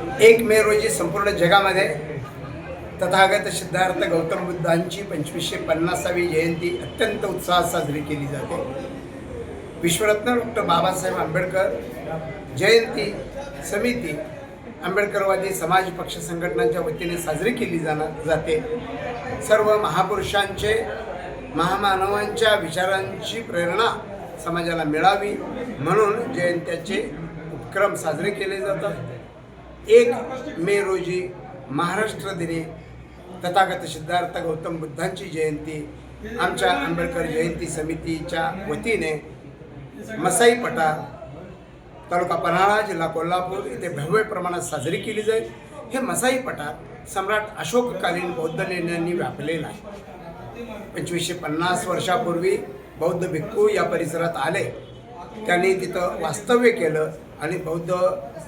1 मे रोजी संपूर्ण जगामध्ये तथागत सिद्धार्थ गौतम बुद्धांची 2550वी जयंती अत्यंत उत्साहात साजरी केली जाते। विश्वरत्न डॉक्टर बाबासाहेब आंबेडकर जयंती समिती आंबेडकरवादी समाज पक्ष संघटनांच्या वतीने साजरी केली जाते। सर्व महापुरुषांचे महामानवांच्या विचारांची प्रेरणा समाजाला मिळावी म्हणून जयंत्याचे उपक्रम साजरे केले जातात। 1 मे रोजी महाराष्ट्र दिनी तथागत सिद्धार्थ गौतम बुद्धांची जयंती आमच्या आंबेडकर जयंती समितीच्या वतीने मसाई पठार तालुका पन्हाळा जिल्हा कोल्हापूर येथे भव्य प्रमाणात साजरी केली जाईल। हे मसाई पठार सम्राट अशोककालीन बौद्ध लेण्यांनी व्यापलेलं आहे। 2550 वर्षापूर्वी बौद्ध भिक्खू या परिसरात आले, त्यांनी तिथं वास्तव्य केलं आणि बौद्ध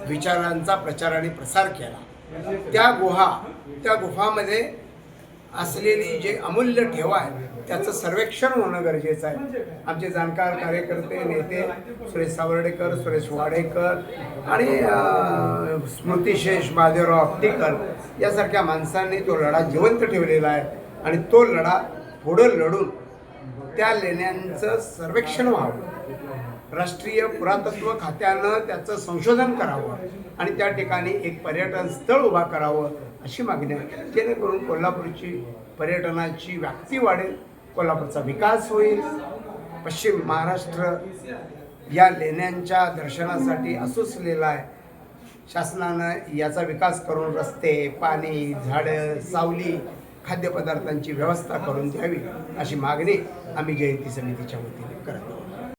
विचारांचा प्रचार आणि प्रसार केला। त्या गुहामध्ये असलेली जे अमूल्य ठेवा आहे त्याचं सर्वेक्षण होणं गरजेचं आहे। आमचे जाणकार कार्यकर्ते नेते सुरेश सावर्डेकर, सुरेश वाडेकर आणि स्मृतिशेष महादेवराव आपटेकर यासारख्या माणसांनी तो लढा जिवंत ठेवलेला आहे आणि तो लढा पुढं लढून त्या लेण्यांचं सर्वेक्षण व्हावं, राष्ट्रीय पुरातत्व खात्यानं त्याचं संशोधन करावं आणि त्या ठिकाणी एक पर्यटन स्थळ उभा करावं अशी मागणी आहे। जेणेकरून कोल्हापूरची पर्यटनाची व्याप्ती वाढेल, कोल्हापूरचा विकास होईल। पश्चिम महाराष्ट्र या लेण्यांच्या दर्शनासाठी असुसलेला आहे। शासनानं याचा विकास करून रस्ते, पाणी, झाडं, सावली, खाद्यपदार्थांची व्यवस्था करून द्यावी अशी मागणी आम्ही जयंती समितीच्या वतीने करतो।